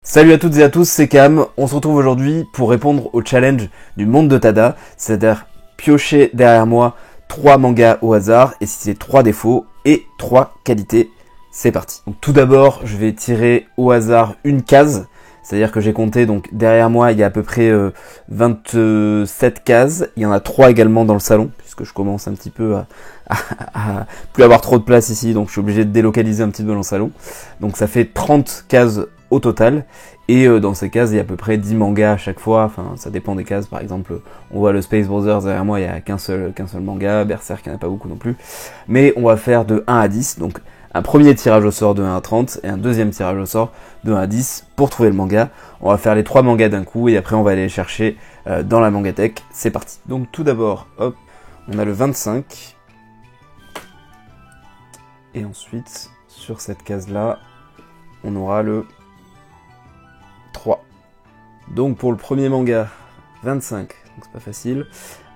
Salut à toutes et à tous, c'est Cam. On se retrouve aujourd'hui pour répondre au challenge du monde de Tada, c'est-à-dire piocher derrière moi 3 mangas au hasard et citer 3 défauts et 3 qualités. C'est parti. Donc tout d'abord, je vais tirer au hasard une case, c'est-à-dire que j'ai compté, donc derrière moi il y a à peu près 27 cases, il y en a 3 également dans le salon, puisque je commence un petit peu à plus avoir trop de place ici, donc je suis obligé de délocaliser un petit peu dans le salon. Donc ça fait 30 cases au total, et dans ces cases il y a à peu près 10 mangas à chaque fois, enfin ça dépend des cases. Par exemple on voit le Space Brothers derrière moi, il n'y a qu'un seul manga, Berserk il n'y en a pas beaucoup non plus, mais on va faire de 1 à 10, donc un premier tirage au sort de 1 à 30 et un deuxième tirage au sort de 1 à 10 pour trouver le manga. On va faire les 3 mangas d'un coup et après on va aller les chercher dans la mangatech. C'est parti. Donc tout d'abord, hop, on a le 25. Et ensuite, sur cette case-là, on aura le 3. Donc pour le premier manga, 25, donc c'est pas facile.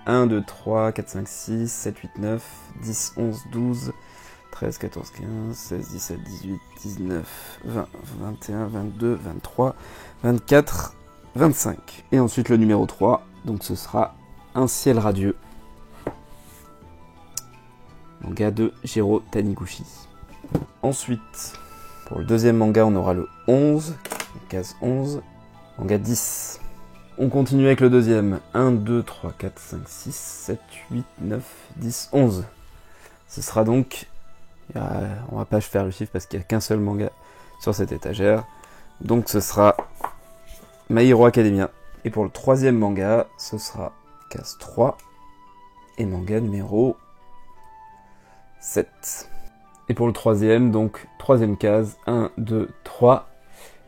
1, 2, 3, 4, 5, 6, 7, 8, 9, 10, 11, 12... 13, 14, 15, 16, 17, 18, 19, 20, 21, 22, 23, 24, 25. Et ensuite le numéro 3, donc ce sera Un ciel radieux. Manga de Jiro Taniguchi. Ensuite, pour le deuxième manga, on aura le 11, case 11, manga 10. On continue avec le deuxième. 1, 2, 3, 4, 5, 6, 7, 8, 9, 10, 11. Ce sera donc... on va pas faire le chiffre parce qu'il n'y a qu'un seul manga sur cette étagère. Donc ce sera My Hero Academia. Et pour le troisième manga, ce sera case 3 et manga numéro 7. Et pour le troisième, donc troisième case, 1, 2, 3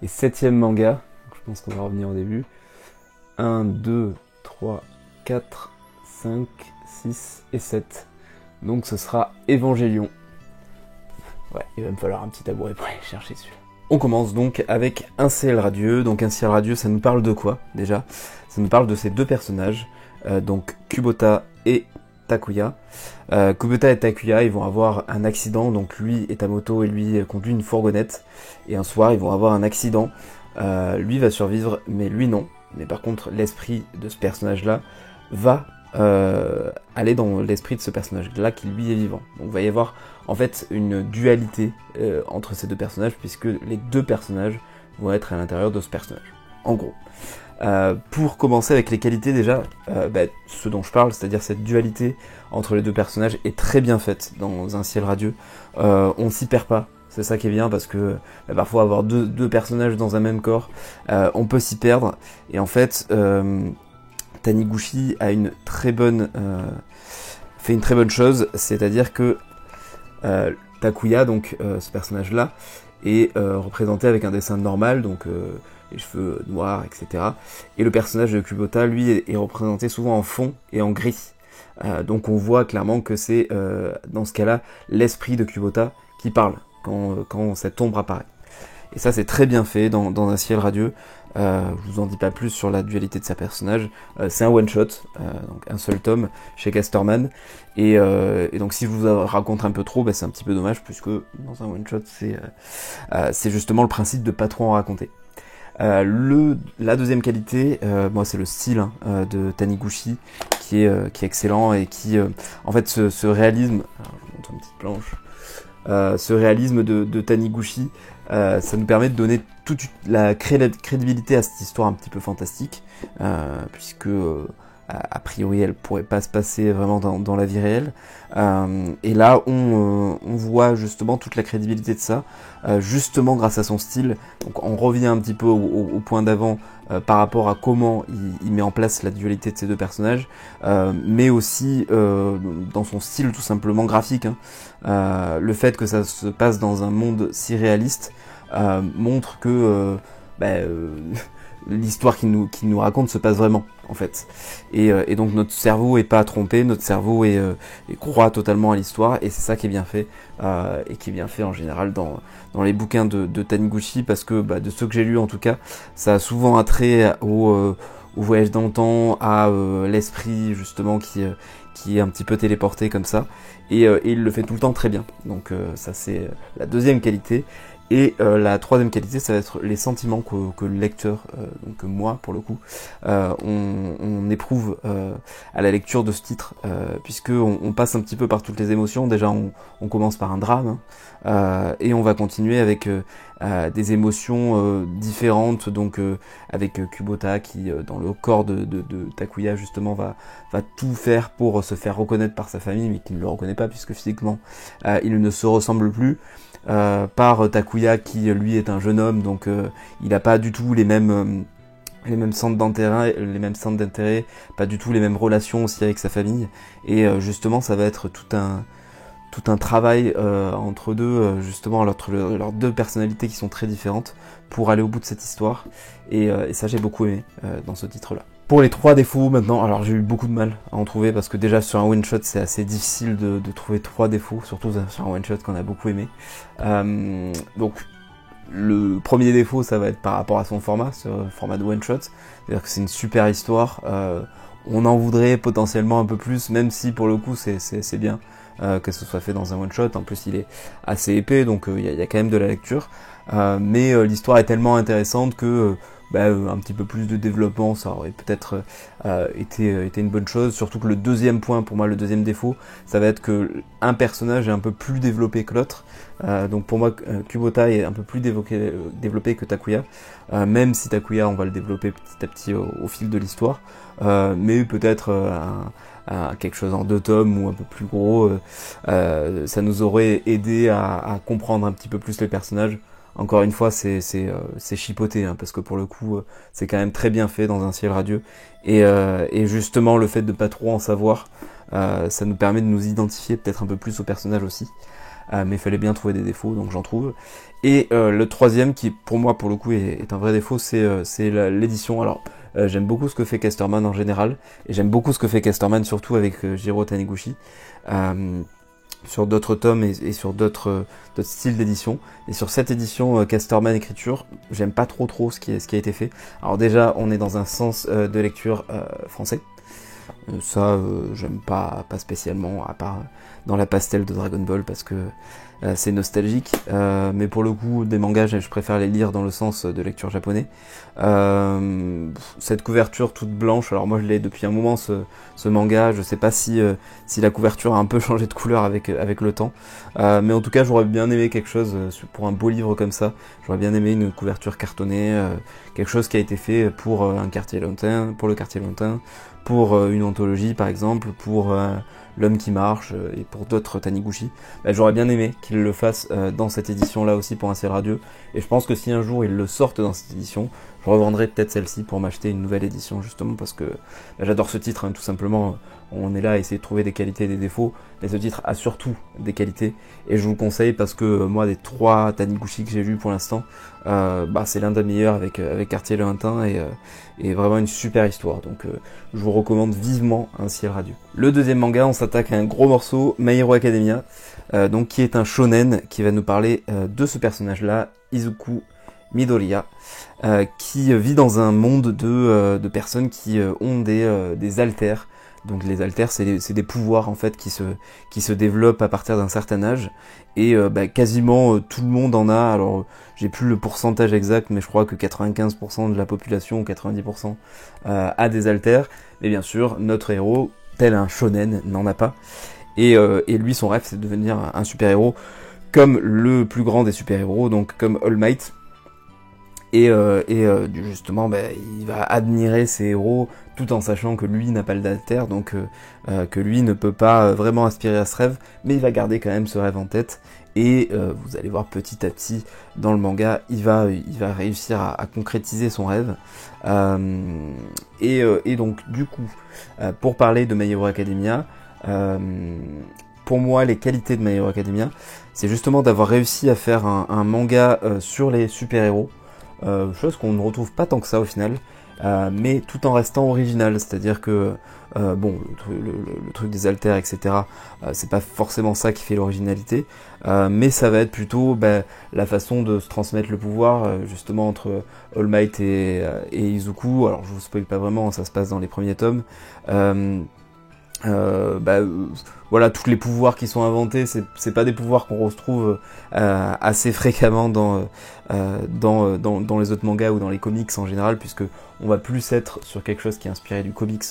et septième manga. Je pense qu'on va revenir au début. 1, 2, 3, 4, 5, 6 et 7. Donc ce sera Evangelion. Ouais, il va me falloir un petit tabouret pour aller chercher celui-là. On commence donc avec Un ciel radieux. Donc Un ciel radieux, ça nous parle de quoi déjà? Ça nous parle de ces deux personnages, donc Kubota et Takuya. Kubota et Takuya, ils vont avoir un accident, donc lui est à moto et lui conduit une fourgonnette. Et un soir, ils vont avoir un accident. Lui va survivre, mais lui non. Mais par contre, l'esprit de ce personnage-là va aller dans l'esprit de ce personnage-là qui lui est vivant. Donc il va y avoir en fait une dualité entre ces deux personnages, puisque les deux personnages vont être à l'intérieur de ce personnage. En gros. Pour commencer avec les qualités déjà, ce dont je parle, c'est-à-dire cette dualité entre les deux personnages est très bien faite dans Un ciel radieux. On s'y perd pas. C'est ça qui est bien, parce que parfois avoir deux personnages dans un même corps, on peut s'y perdre. Et en fait, Taniguchi a fait une très bonne chose, c'est-à-dire que Takuya, donc ce personnage-là, est représenté avec un dessin normal, donc les cheveux noirs, etc. Et le personnage de Kubota, lui, est représenté souvent en fond et en gris. Donc on voit clairement que c'est, dans ce cas-là, l'esprit de Kubota qui parle quand cette ombre apparaît. Et ça, c'est très bien fait dans Un ciel radieux. Je vous en dis pas plus sur la dualité de sa personnage. C'est un one-shot, donc un seul tome chez Casterman. Et donc si je vous raconte un peu trop, c'est un petit peu dommage, puisque dans un one-shot, c'est justement le principe de pas trop en raconter. La deuxième qualité, moi c'est le style de Taniguchi qui est excellent et qui, en fait, ce réalisme... Alors, je vous montre une petite planche. Ce réalisme de Taniguchi, ça nous permet de donner toute la crédibilité à cette histoire un petit peu fantastique, puisque a priori elle pourrait pas se passer vraiment dans la vie réelle. Et là on voit justement toute la crédibilité de ça, justement grâce à son style. Donc on revient un petit peu au point d'avant par rapport à comment il met en place la dualité de ces deux personnages, mais aussi dans son style tout simplement graphique. Le fait que ça se passe dans un monde si réaliste montre que l'histoire qu'il nous raconte se passe vraiment, en fait. Et donc notre cerveau est pas trompé, notre cerveau croit totalement à l'histoire, et c'est ça qui est bien fait, et qui est bien fait en général dans les bouquins de Taniguchi, parce que de ceux que j'ai lus en tout cas, ça a souvent attrait au voyage dans le temps, à l'esprit justement qui est un petit peu téléporté comme ça, et il le fait tout le temps très bien. Donc ça c'est la deuxième qualité. Et la troisième qualité, ça va être les sentiments que le lecteur, donc moi pour le coup, on éprouve à la lecture de ce titre, puisque on passe un petit peu par toutes les émotions. Déjà, on commence par un drame, et on va continuer avec des émotions différentes, donc avec Kubota qui, dans le corps de Takuya justement, va tout faire pour se faire reconnaître par sa famille, mais qui ne le reconnaît pas puisque physiquement il ne se ressemble plus. Par Takuya qui lui est un jeune homme, donc il n'a pas du tout les mêmes centres d'intérêt, pas du tout les mêmes relations aussi avec sa famille, et justement ça va être tout un travail entre deux, justement leurs deux personnalités qui sont très différentes pour aller au bout de cette histoire, et ça j'ai beaucoup aimé dans ce titre là. Pour les 3 défauts maintenant, alors j'ai eu beaucoup de mal à en trouver parce que déjà sur un one shot c'est assez difficile de trouver 3 défauts, surtout sur un one shot qu'on a beaucoup aimé. Donc le premier défaut ça va être par rapport à son format, ce format de one shot, c'est-à-dire que c'est une super histoire, on en voudrait potentiellement un peu plus, même si pour le coup c'est bien que ce soit fait dans un one shot, en plus il est assez épais donc il y a quand même de la lecture, mais l'histoire est tellement intéressante que un petit peu plus de développement, ça aurait peut-être été une bonne chose, surtout que le deuxième point, pour moi le deuxième défaut, ça va être que un personnage est un peu plus développé que l'autre, donc pour moi Kubota est un peu plus développé que Takuya, même si Takuya on va le développer petit à petit au fil de l'histoire, mais peut-être quelque chose en 2 tomes ou un peu plus gros, ça nous aurait aidé à comprendre un petit peu plus les personnages. Encore une fois, c'est chipoté, hein, parce que pour le coup, c'est quand même très bien fait dans Un ciel radieux. Et justement, le fait de pas trop en savoir, ça nous permet de nous identifier peut-être un peu plus aux personnages aussi. Mais il fallait bien trouver des défauts, donc j'en trouve. Et le troisième, qui pour moi, pour le coup, est un vrai défaut, c'est l'édition. Alors, j'aime beaucoup ce que fait Casterman en général, et j'aime beaucoup ce que fait Casterman surtout avec Jiro Taniguchi. Sur d'autres tomes et sur d'autres styles d'édition. Et sur cette édition Casterman écriture, j'aime pas trop ce qui a été fait. Alors déjà, on est dans un sens de lecture français. Ça, j'aime pas spécialement, à part dans la pastel de Dragon Ball, parce que c'est nostalgique. Mais pour le coup, des mangas, je préfère les lire dans le sens de lecture japonais. Cette couverture toute blanche, alors moi je l'ai depuis un moment ce manga, je sais pas si la couverture a un peu changé de couleur avec le temps, mais en tout cas j'aurais bien aimé quelque chose pour un beau livre comme ça, j'aurais bien aimé une couverture cartonnée, quelque chose qui a été fait pour un quartier lointain, pour le quartier lointain, pour une anthologie par exemple, pour L'homme qui marche et pour d'autres Taniguchi. J'aurais bien aimé qu'il le fasse dans cette édition là aussi pour Un ciel radieux, et je pense que si un jour ils le sortent dans cette édition, je revendrai peut-être celle-ci pour m'acheter une nouvelle édition, justement parce que j'adore ce titre, hein, tout simplement. On est là à essayer de trouver des qualités et des défauts, mais ce titre a surtout des qualités, et je vous le conseille parce que moi, des 3 Taniguchi que j'ai lus pour l'instant, c'est l'un des meilleurs avec Quartier lointain, et vraiment une super histoire, donc je vous recommande vivement Un ciel radieux. Le deuxième manga, on s'attaque à un gros morceau, My Hero Academia, donc qui est un shonen qui va nous parler de ce personnage-là, Izuku Midoriya, qui vit dans un monde de personnes qui ont des haltères. Donc les haltères, c'est des pouvoirs en fait qui se développent à partir d'un certain âge, et quasiment tout le monde en a. Alors j'ai plus le pourcentage exact, mais je crois que 95% de la population ou 90% a des haltères. Mais bien sûr, notre héros, tel un shonen, n'en a pas. Et lui, son rêve, c'est de devenir un super-héros comme le plus grand des super-héros, donc comme All Might. Et justement, il va admirer ses héros tout en sachant que lui n'a pas le d'alter, donc que lui ne peut pas vraiment aspirer à ce rêve, mais il va garder quand même ce rêve en tête. Et vous allez voir petit à petit dans le manga, il va réussir à concrétiser son rêve. Et donc du coup, pour parler de My Hero Academia, pour moi les qualités de My Hero Academia, c'est justement d'avoir réussi à faire un manga sur les super-héros. Chose qu'on ne retrouve pas tant que ça au final, mais tout en restant original, c'est-à-dire que le truc des haltères, etc., c'est pas forcément ça qui fait l'originalité, mais ça va être plutôt la façon de se transmettre le pouvoir, justement entre All Might et Izuku. Alors je vous spoil pas vraiment, ça se passe dans les premiers tomes, Voilà, tous les pouvoirs qui sont inventés, c'est pas des pouvoirs qu'on retrouve assez fréquemment dans les autres mangas ou dans les comics en général, puisque on va plus être sur quelque chose qui est inspiré du comics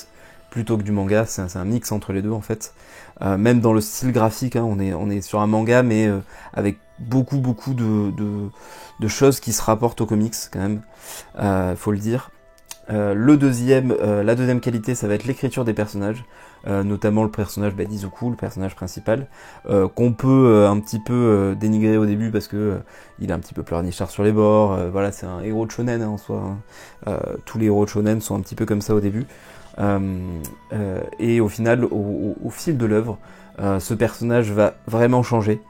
plutôt que du manga. C'est un mix entre les deux en fait. Même dans le style graphique, hein, on est sur un manga, mais avec beaucoup de choses qui se rapportent aux comics quand même, faut le dire. La deuxième qualité, ça va être l'écriture des personnages, notamment le personnage d'Izuku, le personnage principal, qu'on peut un petit peu dénigrer au début parce que il est un petit peu pleurnichard sur les bords. Voilà, c'est un héros de shonen en soi. Tous les héros de shonen sont un petit peu comme ça au début. Et au final, au fil de l'œuvre, ce personnage va vraiment changer.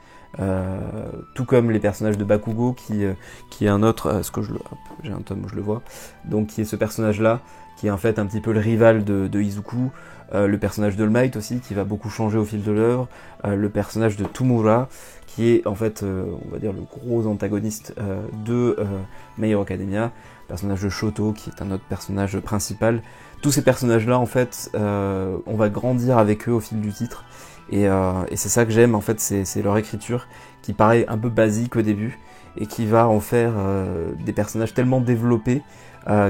Tout comme les personnages de Bakugo qui est un autre, j'ai un tome où je le vois, donc qui est ce personnage là qui est en fait un petit peu le rival de Izuku, le personnage de All Might aussi qui va beaucoup changer au fil de l'œuvre, le personnage de Tomura qui est en fait on va dire le gros antagoniste de My Hero Academia, le personnage de Shoto qui est un autre personnage principal. Tous ces personnages là en fait on va grandir avec eux au fil du titre. Et c'est ça que j'aime en fait, c'est leur écriture qui paraît un peu basique au début et qui va en faire des personnages tellement développés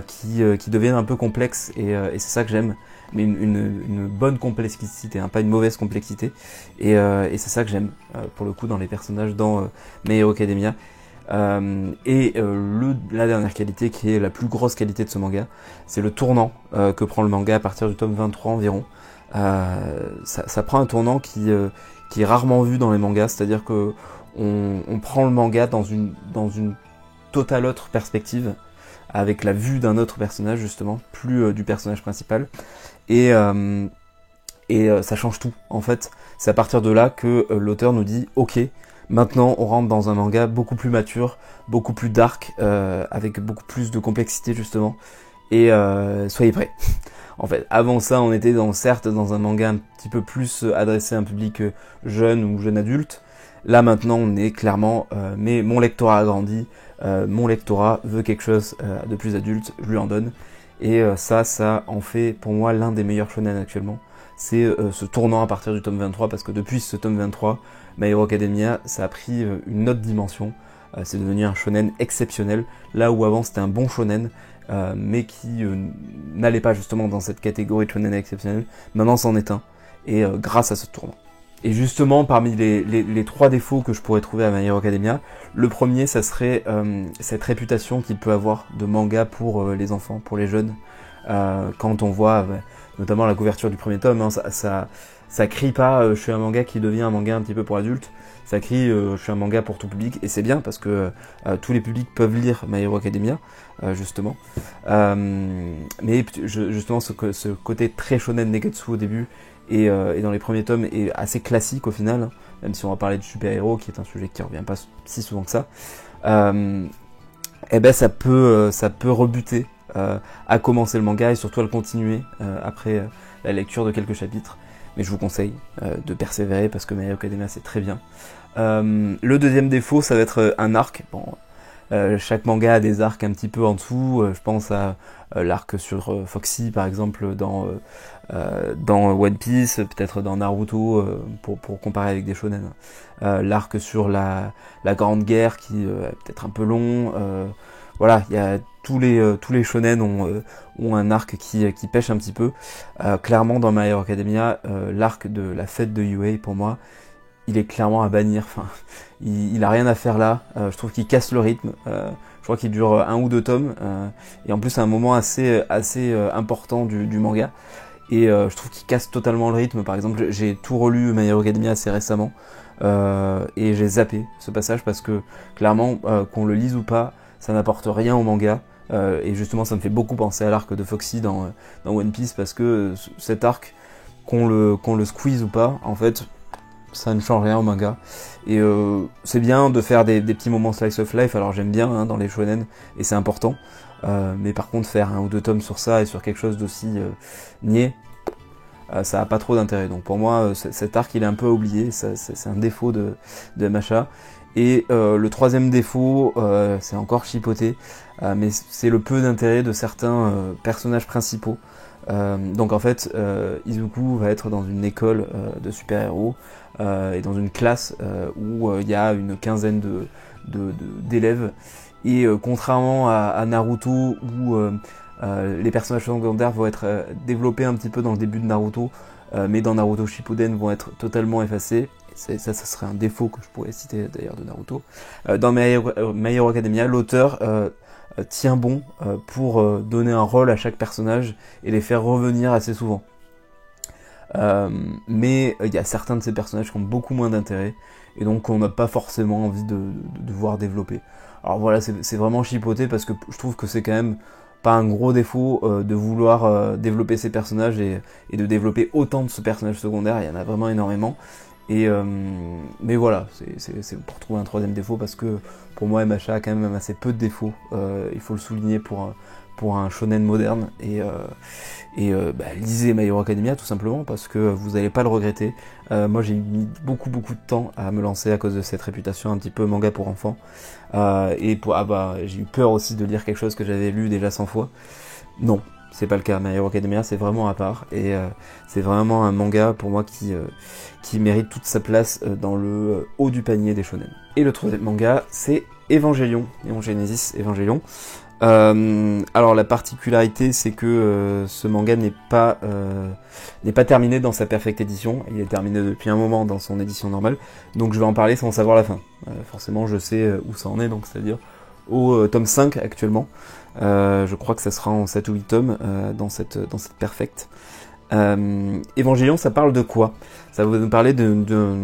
qui deviennent un peu complexes et c'est ça que j'aime, mais une bonne complexité, hein, pas une mauvaise complexité et c'est ça que j'aime pour le coup dans les personnages dans My Hero Academia. La dernière qualité qui est la plus grosse qualité de ce manga, c'est le tournant que prend le manga à partir du tome 23 environ. Ça prend un tournant qui est rarement vu dans les mangas, c'est-à-dire que on prend le manga dans une totale autre perspective, avec la vue d'un autre personnage justement, plus du personnage principal, et ça change tout en fait. C'est à partir de là que l'auteur nous dit ok, maintenant on rentre dans un manga beaucoup plus mature, beaucoup plus dark, avec beaucoup plus de complexité justement, et soyez prêts. En fait, avant ça, on était certes dans un manga un petit peu plus adressé à un public jeune ou jeune adulte. Là maintenant, on est clairement, mais mon lectorat a grandi, mon lectorat veut quelque chose de plus adulte, je lui en donne. Et ça en fait pour moi l'un des meilleurs shonen actuellement. C'est ce tournant à partir du tome 23, parce que depuis ce tome 23, My Hero Academia, ça a pris une autre dimension. C'est devenu un shonen exceptionnel, là où avant c'était un bon shonen, mais qui n'allait pas justement dans cette catégorie de shonen exceptionnel. Maintenant c'en est un, et grâce à ce tournant. Et justement, parmi les trois défauts que je pourrais trouver à My Hero Academia, le premier, ça serait cette réputation qu'il peut avoir de manga pour les enfants, pour les jeunes. Quand on voit, notamment la couverture du premier tome, hein, ça crie pas je suis un manga qui devient un manga un petit peu pour adultes, ça crie je suis un manga pour tout public, et c'est bien parce que tous les publics peuvent lire My Hero Academia, justement. Mais justement, ce côté très shonen neketsu au début, et dans les premiers tomes est assez classique au final, hein, même si on va parler de super-héros, qui est un sujet qui revient pas si souvent que ça, et ben ça peut rebuter à commencer le manga et surtout à le continuer après la lecture de quelques chapitres. Mais je vous conseille de persévérer parce que My Hero Academia c'est très bien. Le deuxième défaut, ça va être un arc. Bon, chaque manga a des arcs un petit peu en dessous. Je pense à l'arc sur Foxy par exemple dans One Piece, peut-être dans Naruto pour comparer avec des shonen. L'arc sur la Grande Guerre qui est peut-être un peu long. Voilà, il y a tous les shonen ont un arc qui pêche un petit peu. Clairement dans My Hero Academia, l'arc de la fête de UA pour moi, il est clairement à bannir. Enfin, il a rien à faire là. Je trouve qu'il casse le rythme. Je crois qu'il dure 1 ou 2 tomes et en plus c'est un moment assez important du manga. Et je trouve qu'il casse totalement le rythme. Par exemple, j'ai tout relu My Hero Academia assez récemment et j'ai zappé ce passage parce que clairement, qu'on le lise ou pas, ça n'apporte rien au manga. Et justement, ça me fait beaucoup penser à l'arc de Foxy dans One Piece, parce que cet arc, qu'on le squeeze ou pas, en fait, ça ne change rien au manga. Et c'est bien de faire des petits moments slice of life, alors j'aime bien hein, dans les shonen, et c'est important. Mais par contre, faire 1 ou 2 tomes sur ça et sur quelque chose d'aussi niais, ça a pas trop d'intérêt. Donc pour moi, cet arc il est un peu oublié, c'est un défaut de MHA. Et le troisième défaut, c'est encore chipoté, mais c'est le peu d'intérêt de certains personnages principaux Donc en fait, Izuku va être dans une école de super-héros et dans une classe où il y a une quinzaine d'élèves. Et contrairement à Naruto où les personnages secondaires vont être développés un petit peu dans le début de Naruto, mais dans Naruto Shippuden vont être totalement effacés. Ça serait un défaut que je pourrais citer d'ailleurs de Naruto. Dans My Hero Academia, l'auteur tient bon pour donner un rôle à chaque personnage et les faire revenir assez souvent. Mais il y a certains de ces personnages qui ont beaucoup moins d'intérêt et donc on n'a pas forcément envie de voir développer. Alors voilà, c'est vraiment chipoté parce que je trouve que c'est quand même pas un gros défaut de vouloir développer ces personnages et de développer autant de ce personnage secondaire. Il y en a vraiment énormément. Mais voilà, c'est pour trouver un troisième défaut parce que pour moi MHA a quand même assez peu de défauts, il faut le souligner pour un shonen moderne lisez My Hero Academia tout simplement parce que vous n'allez pas le regretter. Moi j'ai mis beaucoup de temps à me lancer à cause de cette réputation un petit peu manga pour enfants j'ai eu peur aussi de lire quelque chose que j'avais lu déjà 100 fois. Non, c'est pas le cas. My Hero Academia c'est vraiment à part et c'est vraiment un manga pour moi qui mérite toute sa place dans le haut du panier des shonen. Et le troisième manga c'est Evangelion, Neon Genesis Evangelion. Alors la particularité c'est que ce manga n'est pas terminé dans sa perfecte édition, il est terminé depuis un moment dans son édition normale, donc je vais en parler sans savoir la fin. Forcément je sais où ça en est, donc c'est-à-dire au tome 5 actuellement. Je crois que ça sera en 7 ou 8 tomes dans cette perfecte. Evangelion, ça parle de quoi? Ça va nous parler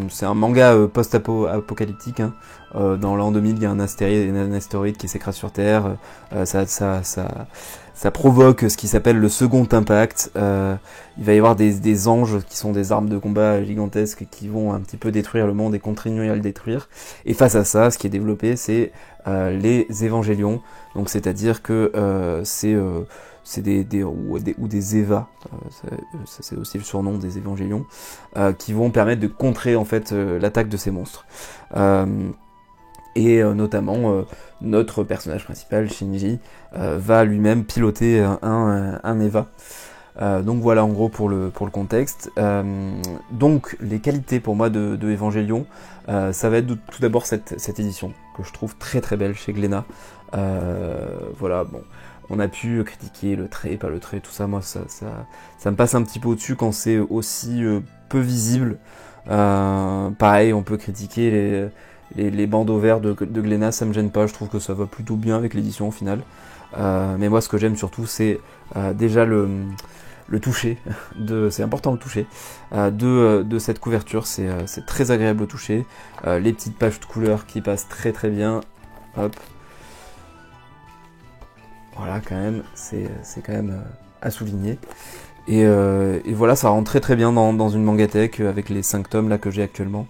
c'est un manga post-apocalyptique. Hein. Dans l'an 2000, il y a un astéroïde qui s'écrase sur Terre. Ça provoque ce qui s'appelle le second impact. Il va y avoir des anges qui sont des armes de combat gigantesques qui vont un petit peu détruire le monde et continuer à le détruire. Et face à ça, ce qui est développé, c'est les évangélions. Donc c'est-à-dire que c'est des Eva, ça c'est aussi le surnom des évangélions, qui vont permettre de contrer en fait l'attaque de ces monstres. Notamment notre personnage principal, Shinji, va lui-même piloter un Eva. Donc voilà en gros pour le contexte. Donc les qualités pour moi de Evangelion, ça va être tout d'abord cette édition que je trouve très très belle chez Glénat. Voilà, bon, on a pu critiquer le trait, pas le trait, tout ça, moi ça me passe un petit peu au-dessus quand c'est aussi peu visible. Pareil, on peut critiquer les bandeaux verts de Glénat, ça me gêne pas, je trouve que ça va plutôt bien avec l'édition au final. Mais moi ce que j'aime surtout c'est déjà le toucher, c'est important le toucher, de cette couverture, c'est très agréable au toucher, les petites pages de couleurs qui passent très très bien, hop. Voilà, quand même, c'est quand même à souligner. Et voilà, ça rentre très très bien dans une mangatech avec les 5 tomes là que j'ai actuellement.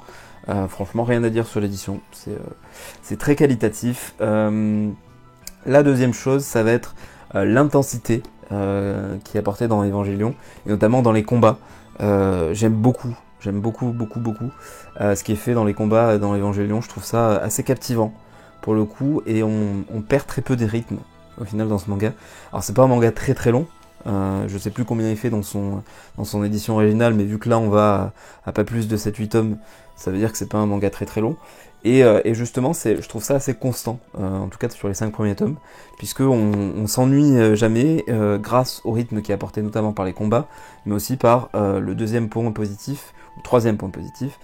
Franchement, rien à dire sur l'édition, c'est très qualitatif. La deuxième chose, ça va être l'intensité qui est apportée dans Evangelion, et notamment dans les combats. J'aime beaucoup ce qui est fait dans les combats dans Evangelion. Je trouve ça assez captivant pour le coup, et on perd très peu des rythmes au final dans ce manga. Alors c'est pas un manga très très long, je sais plus combien il fait dans son édition originale, mais vu que là on va à pas plus de 7-8 tomes, ça veut dire que c'est pas un manga très très long. Et justement, je trouve ça assez constant, en tout cas sur les 5 premiers tomes, puisque on s'ennuie jamais grâce au rythme qui est apporté notamment par les combats, mais aussi par le deuxième point positif, ou troisième point positif,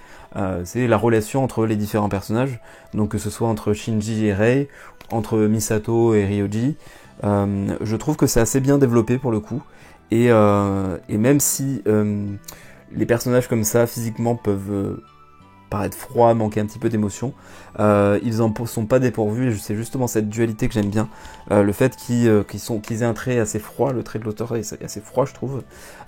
c'est la relation entre les différents personnages, donc que ce soit entre Shinji et Rei, entre Misato et Ryoji. Je trouve que c'est assez bien développé pour le coup, et même si les personnages comme ça physiquement peuvent paraître froids, manquer un petit peu d'émotion, ils en sont pas dépourvus, et c'est justement cette dualité que j'aime bien, le fait qu'ils aient un trait assez froid, le trait de l'auteur est assez froid je trouve,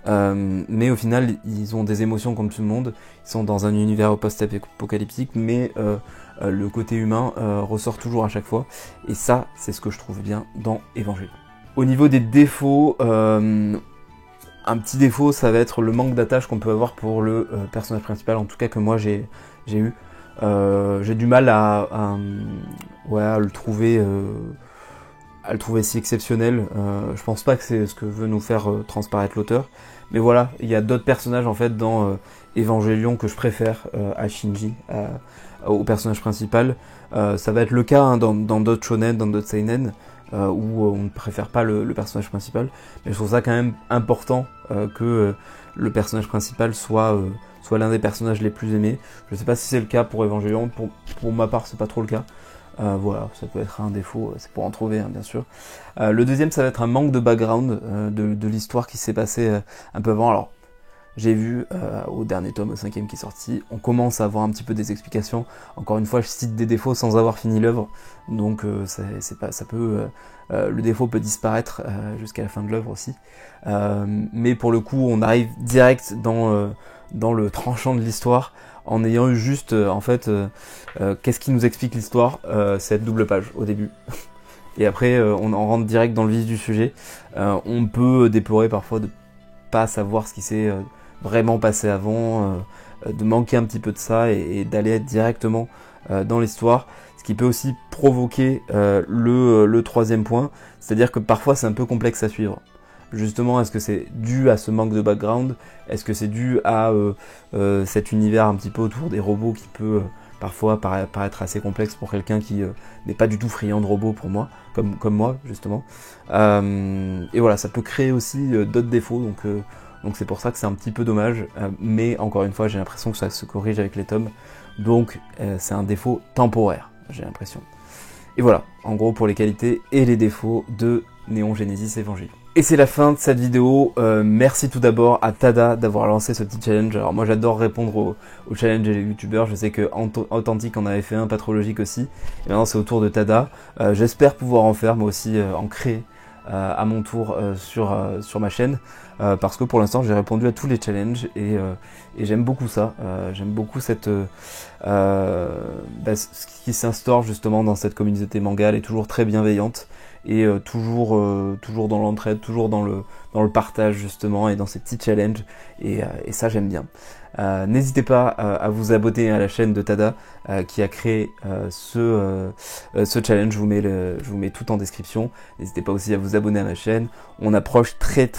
mais au final ils ont des émotions comme tout le monde, ils sont dans un univers post-apocalyptique, mais le côté humain ressort toujours à chaque fois, et ça c'est ce que je trouve bien dans Evangelion. Au niveau des défauts, un petit défaut, ça va être le manque d'attache qu'on peut avoir pour le personnage principal, en tout cas que moi j'ai eu. J'ai du mal à le trouver à le trouver si exceptionnel. Je pense pas que c'est ce que veut nous faire transparaître l'auteur. Mais voilà, il y a d'autres personnages en fait dans Evangelion que je préfère à Shinji, au personnage principal. Ça va être le cas hein, dans d'autres shonen, dans d'autres seinen, où on ne préfère pas le personnage principal. Mais je trouve ça quand même important que le personnage principal soit l'un des personnages les plus aimés. Je sais pas si c'est le cas pour Evangelion, pour ma part c'est pas trop le cas. Voilà, ça peut être un défaut, c'est pour en trouver hein, bien sûr. Le deuxième, ça va être un manque de background de l'histoire qui s'est passée un peu avant. Alors, j'ai vu au dernier tome, au 5e qui est sorti, on commence à avoir un petit peu des explications. Encore une fois, je cite des défauts sans avoir fini l'œuvre, donc le défaut peut disparaître jusqu'à la fin de l'œuvre aussi. Mais pour le coup, on arrive direct dans le tranchant de l'histoire, en ayant eu juste, qu'est-ce qui nous explique l'histoire, cette double page au début. Et après, on en rentre direct dans le vif du sujet. On peut déplorer parfois de pas savoir ce qui s'est vraiment passé avant, de manquer un petit peu de ça et d'aller directement dans l'histoire. Ce qui peut aussi provoquer le troisième point, c'est-à-dire que parfois c'est un peu complexe à suivre. Justement, est-ce que c'est dû à ce manque de background? Est-ce que c'est dû à cet univers un petit peu autour des robots qui peut parfois paraître assez complexe pour quelqu'un qui n'est pas du tout friand de robots pour moi, comme moi justement. Et voilà, ça peut créer aussi d'autres défauts, donc c'est pour ça que c'est un petit peu dommage, mais encore une fois j'ai l'impression que ça se corrige avec les tomes, donc c'est un défaut temporaire, j'ai l'impression. Et voilà, en gros pour les qualités et les défauts de Neon Genesis Evangelion. Et c'est la fin de cette vidéo. Merci tout d'abord à Tada d'avoir lancé ce petit challenge. Alors moi j'adore répondre aux challenges des youtubeurs. Je sais que Authentique en avait fait un, Patrologique aussi. Et maintenant c'est au tour de Tada. J'espère pouvoir en faire, moi aussi en créer à mon tour sur ma chaîne. Parce que pour l'instant j'ai répondu à tous les challenges et j'aime beaucoup ça. J'aime beaucoup ce qui s'instaure justement dans cette communauté manga. Elle est toujours très bienveillante. Et toujours dans l'entraide, toujours dans le partage justement et dans ces petits challenges et ça j'aime bien. N'hésitez pas à vous abonner à la chaîne de Tada qui a créé ce challenge, je vous mets tout en description. N'hésitez pas aussi à vous abonner à ma chaîne. On approche très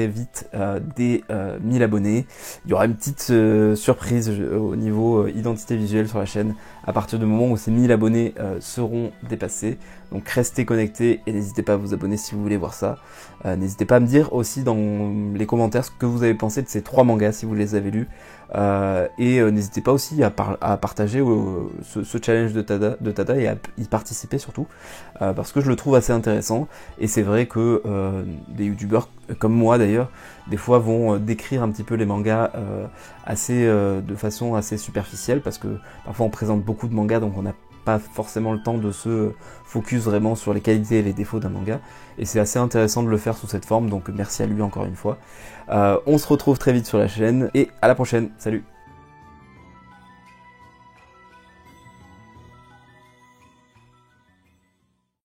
vite des 1000 abonnés. Il y aura une petite surprise au niveau identité visuelle sur la chaîne à partir du moment où ces 1000 abonnés seront dépassés. Donc restez connectés et n'hésitez pas à vous abonner si vous voulez voir ça. N'hésitez pas à me dire aussi dans les commentaires ce que vous avez pensé de ces 3 mangas si vous les avez lus. N'hésitez pas aussi à partager ce challenge de Tada et à y participer surtout, parce que je le trouve assez intéressant. Et c'est vrai que des youtubeurs comme moi d'ailleurs, des fois vont décrire un petit peu les mangas de façon assez superficielle, parce que parfois on présente beaucoup de mangas donc on n'a pas forcément le temps de se focus vraiment sur les qualités et les défauts d'un manga, et c'est assez intéressant de le faire sous cette forme, donc merci à lui encore une fois. On se retrouve très vite sur la chaîne, et à la prochaine, salut!